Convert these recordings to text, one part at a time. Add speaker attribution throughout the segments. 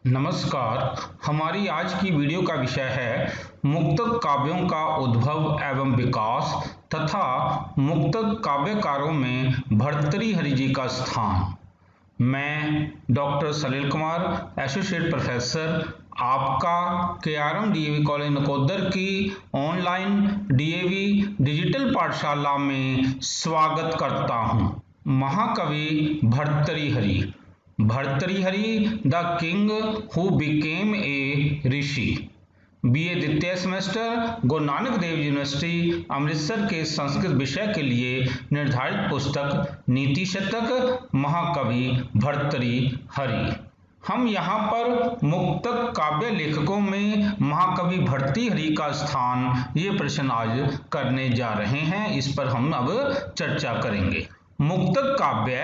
Speaker 1: नमस्कार। हमारी आज की वीडियो का विषय है मुक्तक काव्यों का उद्भव एवं विकास तथा मुक्तक काव्यकारों में भर्तृहरि जी का स्थान। मैं डॉक्टर सलील कुमार, एसोसिएट प्रोफेसर, आपका केआरएम डीएवी कॉलेज नकोदर की ऑनलाइन डीएवी डिजिटल पाठशाला में स्वागत करता हूँ। महाकवि Bhartrihari, Bhartrihari the king who became a rishi. BA द्वितीय सेमेस्टर गुरु नानक देव यूनिवर्सिटी अमृतसर के संस्कृत विषय के लिए निर्धारित पुस्तक नीति शतक महाकवि भर्तृहरि। हम यहाँ पर मुक्तक काव्य लेखकों में महाकवि भर्तृहरि का स्थान ये प्रश्न आज करने जा रहे हैं। इस पर हम अब चर्चा करेंगे। मुक्तक काव्य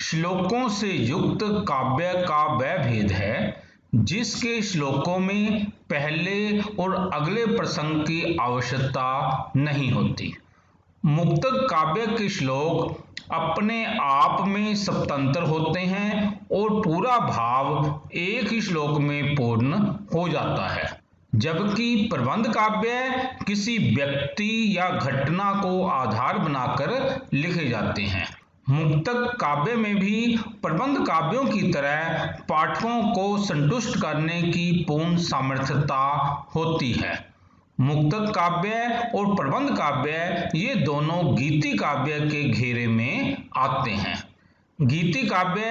Speaker 1: श्लोकों से युक्त काव्य का वह भेद है जिसके श्लोकों में पहले और अगले प्रसंग की आवश्यकता नहीं होती। मुक्तक काव्य के श्लोक अपने आप में स्वतंत्र होते हैं और पूरा भाव एक ही श्लोक में पूर्ण हो जाता है, जबकि प्रबंध काव्य किसी व्यक्ति या घटना को आधार बनाकर लिखे जाते हैं। मुक्तक काव्य में भी प्रबंध काव्यों की तरह पाठकों को संतुष्ट करने की पूर्ण सामर्थ्यता होती है। मुक्तक काव्य और प्रबंध काव्य ये दोनों गीति काव्य के घेरे में आते हैं। गीति काव्य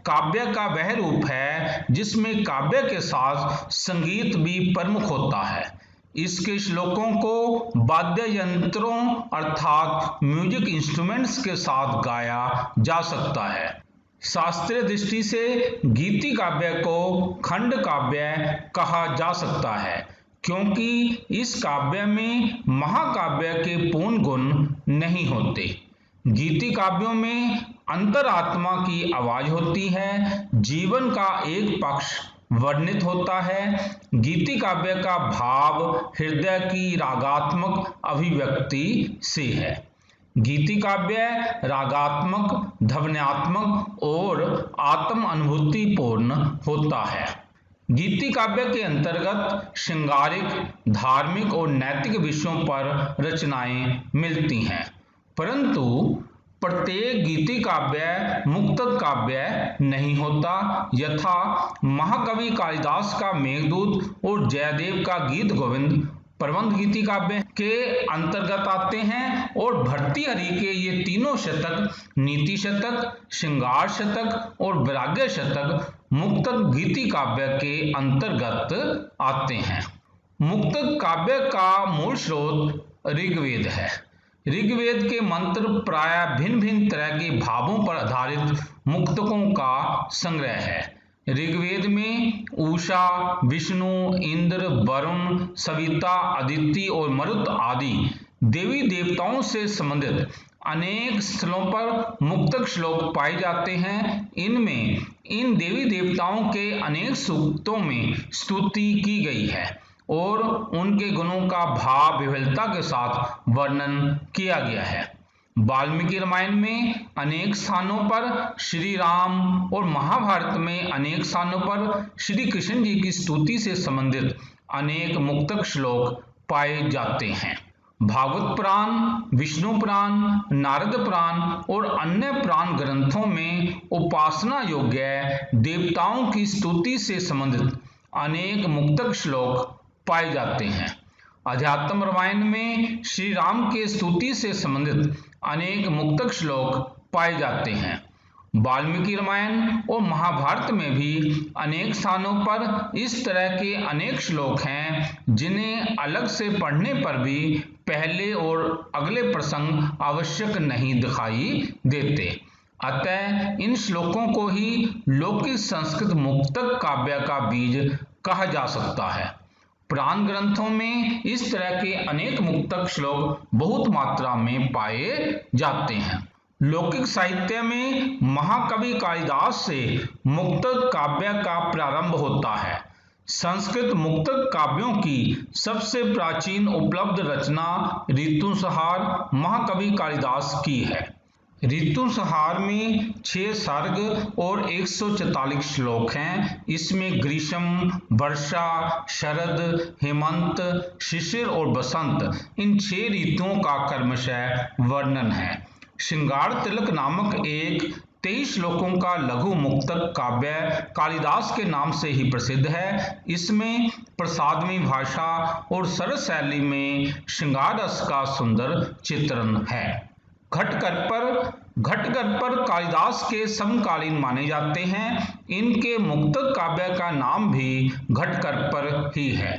Speaker 1: काव्य का वह रूप है जिसमें काव्य के साथ संगीत भी प्रमुख होता है। इसके श्लोकों को वाद्य यंत्रों अर्थात म्यूजिक इंस्ट्रूमेंट्स के साथ गाया जा सकता है। शास्त्रीय दृष्टि से गीति काव्य को खंड काव्य कहा जा सकता है, क्योंकि इस काव्य में महाकाव्य के पूर्ण गुण नहीं होते। गीति काव्यों में अंतरात्मा की आवाज होती है, जीवन का एक पक्ष वर्णित होता है। गीति काव्य का भाव हृदय की रागात्मक अभिव्यक्ति से है। गीति काव्य रागात्मक, ध्वन्यात्मक और आत्म अनुभूति पूर्ण होता है। गीति काव्य के अंतर्गत श्रृंगारिक, धार्मिक और नैतिक विषयों पर रचनाएं मिलती हैं, परंतु प्रत्येक गीति काव्य मुक्तक काव्य नहीं होता। यथा महाकवि कालिदास का मेघदूत और जयदेव का गीत गोविंद प्रबंध गीति काव्य के अंतर्गत आते हैं, और भर्तृहरि के ये तीनों शतक नीति शतक, श्रृंगार शतक और वैराग्य शतक मुक्तक गीति काव्य के अंतर्गत आते हैं। मुक्तक काव्य का मूल स्रोत ऋग्वेद है। ऋग्वेद के मंत्र प्रायः भिन्न भिन्न तरह के भावों पर आधारित मुक्तकों का संग्रह है। ऋग्वेद में उषा, विष्णु, इंद्र, वरुण, सविता, अदिति और मरुत आदि देवी देवताओं से संबंधित अनेक स्थलों पर मुक्तक श्लोक पाए जाते हैं। इनमें इन देवी देवताओं के अनेक सूक्तों में स्तुति की गई है और उनके गुणों का भाव विह्वलता के साथ वर्णन किया गया है। वाल्मीकि रामायण में अनेक स्थानों पर श्री राम और महाभारत में अनेक स्थानों पर श्री कृष्ण जी की स्तुति से संबंधित अनेक मुक्तक श्लोक पाए जाते हैं। भागवत पुराण, विष्णु पुराण, नारद पुराण और अन्य पुराण ग्रंथों में उपासना योग्य देवताओं की स्तुति से संबंधित अनेक मुक्तक श्लोक पाए जाते हैं। अध्यात्म रामायण में श्री राम के स्तुति से संबंधित अनेक मुक्तक श्लोक पाए जाते हैं। वाल्मीकि रामायण और महाभारत में भी अनेक स्थानों पर इस तरह के अनेक श्लोक हैं जिन्हें अलग से पढ़ने पर भी पहले और अगले प्रसंग आवश्यक नहीं दिखाई देते। अतः इन श्लोकों को ही लौकिक संस्कृत मुक्तक काव्य का बीज कहा जा सकता है। पुराण ग्रंथों में इस तरह के अनेक मुक्तक श्लोक बहुत मात्रा में पाए जाते हैं। लौकिक साहित्य में महाकवि कालिदास से मुक्तक काव्य का प्रारंभ होता है। संस्कृत मुक्तक काव्यों की सबसे प्राचीन उपलब्ध रचना ऋतुसंहार महाकवि कालिदास की है। ऋतुसंहार में 6 सर्ग और 144 श्लोक हैं। इसमें ग्रीष्म, वर्षा, शरद, हेमंत, शिशिर और बसंत इन 6 ऋतुओं का क्रमशः वर्णन है। श्रृंगार तिलक नामक एक 23 श्लोकों का लघु मुक्तक काव्य कालिदास के नाम से ही प्रसिद्ध है। इसमें प्रसादमयी भाषा और सरस शैली में श्रृंगार रस का सुंदर चित्रण है। घटकर पर कालिदास के समकालीन माने जाते हैं। इनके मुक्तक काव्य का नाम भी घटकर पर ही है।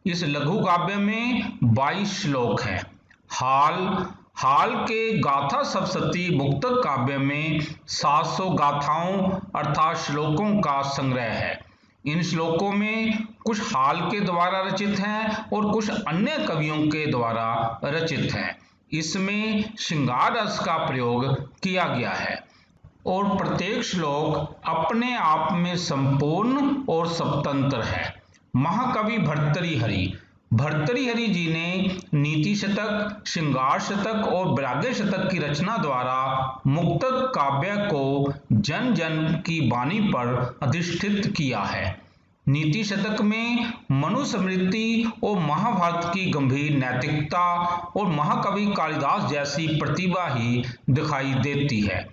Speaker 1: इस लघु काव्य में 22 श्लोक हैं। हाल के गाथा सप्तशती मुक्तक काव्य में 700 गाथाओं अर्थात श्लोकों का संग्रह है। इन श्लोकों में कुछ हाल के द्वारा रचित हैं और कुछ अन्य कवियों के द्वारा रचित हैं। इसमें श्रृंगार रस का प्रयोग किया गया है और प्रत्येक श्लोक अपने आप में संपूर्ण और स्वतंत्र है। महाकवि भर्तृहरि जी ने नीति शतक, श्रृंगार शतक और वैराग्य शतक की रचना द्वारा मुक्तक काव्य को जन जन की वाणी पर अधिष्ठित किया है। नीति शतक में मनुस्मृति और महाभारत की गंभीर नैतिकता और महाकवि कालिदास जैसी प्रतिभा ही दिखाई देती है।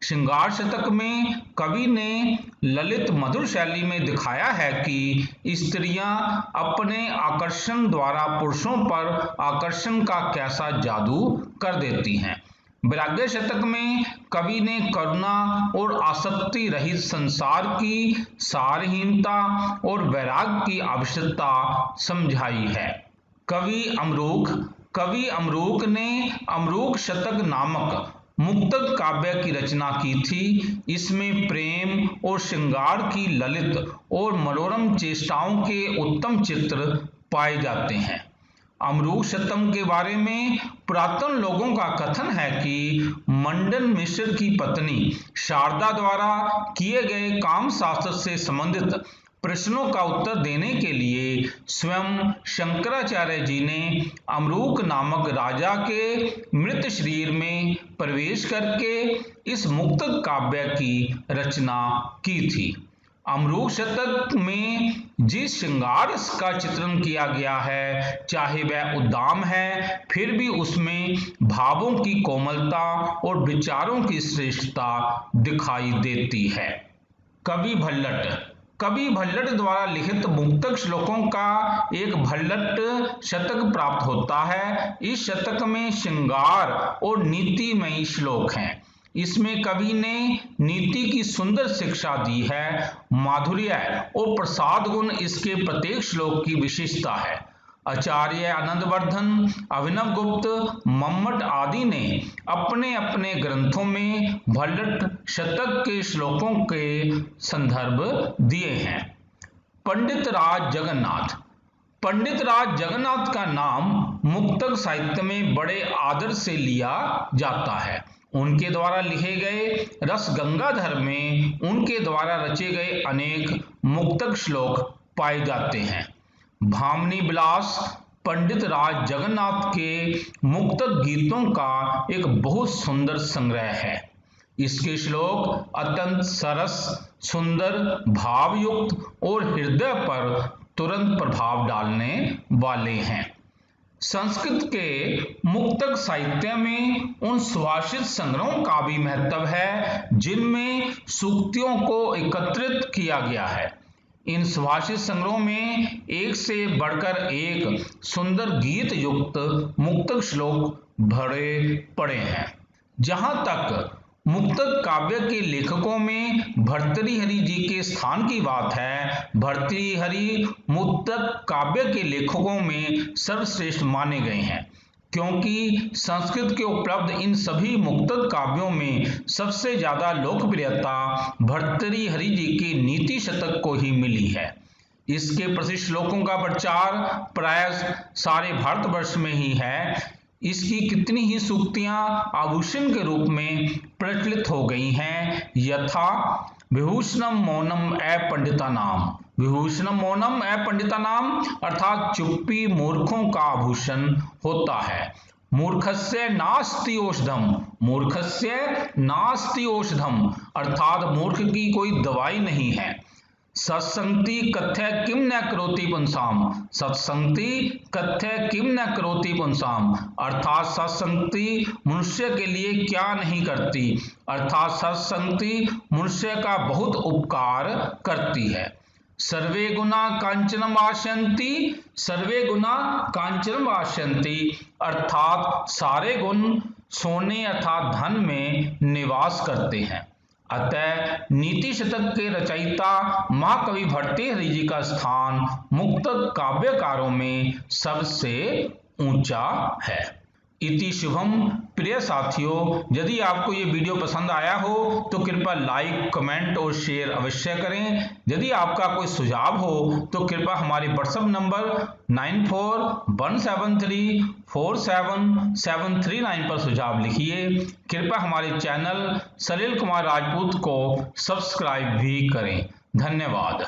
Speaker 1: श्रृंगार शतक में कवि ने ललित मधुर शैली में दिखाया है कि स्त्रियां अपने आकर्षण द्वारा पुरुषों पर आकर्षण का कैसा जादू कर देती हैं। वैराग्य शतक में कवि ने करुणा और आसक्ति रहित संसार की सारहीनता और वैराग्य की आवश्यकता समझाई है। कवि अमरूक ने अमरूक शतक नामक मुक्तक काव्य की रचना की थी। इसमें प्रेम और श्रृंगार की ललित और मनोरम चेष्टाओं के उत्तम चित्र पाए जाते हैं। अमरूक शतक के बारे में पुरातन लोगों का कथन है कि मंडन मिश्र की पत्नी शारदा द्वारा किए गए काम शास्त्र से संबंधित प्रश्नों का उत्तर देने के लिए स्वयं शंकराचार्य जी ने अमरूक नामक राजा के मृत शरीर में प्रवेश करके इस मुक्तक काव्य की रचना की थी। अमरूक शतक में जिस श्रृंगार रस का चित्रण किया गया है, चाहे वह उद्दाम है, फिर भी उसमें भावों की कोमलता और विचारों की श्रेष्ठता दिखाई देती है। कवि भल्लट द्वारा लिखित मुक्तक श्लोकों का एक भल्लट शतक प्राप्त होता है। इस शतक में श्रृंगार और नीतिमयी श्लोक हैं। इसमें कवि ने नीति की सुंदर शिक्षा दी है। माधुर्य और प्रसाद गुण इसके प्रत्येक श्लोक की विशेषता है। आचार्य आनंदवर्धन, अभिनव गुप्त, मम्मट आदि ने अपने अपने ग्रंथों में भल्लट शतक के श्लोकों के संदर्भ दिए हैं। पंडित राज जगन्नाथ का नाम मुक्तक साहित्य में बड़े आदर से लिया जाता है। उनके द्वारा लिखे गए रस गंगाधर में उनके द्वारा रचे गए अनेक मुक्तक श्लोक पाए जाते हैं। भामनी विलास पंडित राज जगन्नाथ के मुक्तक गीतों का एक बहुत सुंदर संग्रह है। इसके श्लोक अत्यंत सरस, सुंदर, भावयुक्त और हृदय पर तुरंत प्रभाव डालने वाले हैं। संस्कृत के मुक्तक साहित्य में उन सुभाषित संग्रहों का भी महत्व है जिनमें सूक्तियों को एकत्रित किया गया है। इन सुभाषित संग्रहों में एक से बढ़कर एक सुंदर गीत युक्त मुक्तक श्लोक भरे पड़े हैं। जहां तक मुक्तक काव्य के लेखकों में भर्तृहरि जी के स्थान की बात है, भर्तृहरि मुक्तक काव्य के लेखकों में सर्वश्रेष्ठ माने गए हैं, क्योंकि संस्कृत के उपलब्ध इन सभी मुक्तक काव्यों में सबसे ज्यादा लोकप्रियता भर्तृहरि जी के नीति शतक को ही मिली है। इसके प्रसिद्ध श्लोकों का प्रचार प्राय सारे भारतवर्ष में ही है। इसकी कितनी ही सूक्तियां आभूषण के रूप में प्रचलित हो गई हैं। यथा विभूषणम मौनम अपंडितानाम, विभूषणम मौनम अपंडितानाम अर्थात चुप्पी मूर्खों का आभूषण होता है। मूर्खस्य नास्ति औषधम, मूर्खस्य नास्ति औषधम अर्थात मूर्ख की कोई दवाई नहीं है। सत्संगति कथ्य किम न करोति पुंसाम, सत्संगति कथ्य किम न करोति पुंसाम अर्थात सत्संगति मनुष्य के लिए क्या नहीं करती, अर्थात सत्संगति मनुष्य का बहुत उपकार करती है। सर्वे गुणा कांचनम आश्यन्ति, सर्वे गुणा कांचनम आश्यन्ति अर्थात सारे गुण सोने अर्थात धन में निवास करते हैं। अतः नीति शतक के रचयिता महाकवि भर्तृहरि जी का स्थान मुक्तक काव्यकारों में सबसे ऊंचा है। इति शुभम। प्रिय साथियों, यदि आपको ये वीडियो पसंद आया हो तो कृपया लाइक, कमेंट और शेयर अवश्य करें। यदि आपका कोई सुझाव हो तो कृपया हमारे व्हाट्सएप नंबर 9417347739 पर सुझाव लिखिए। कृपया हमारे चैनल सलिल कुमार राजपूत को सब्सक्राइब भी करें। धन्यवाद।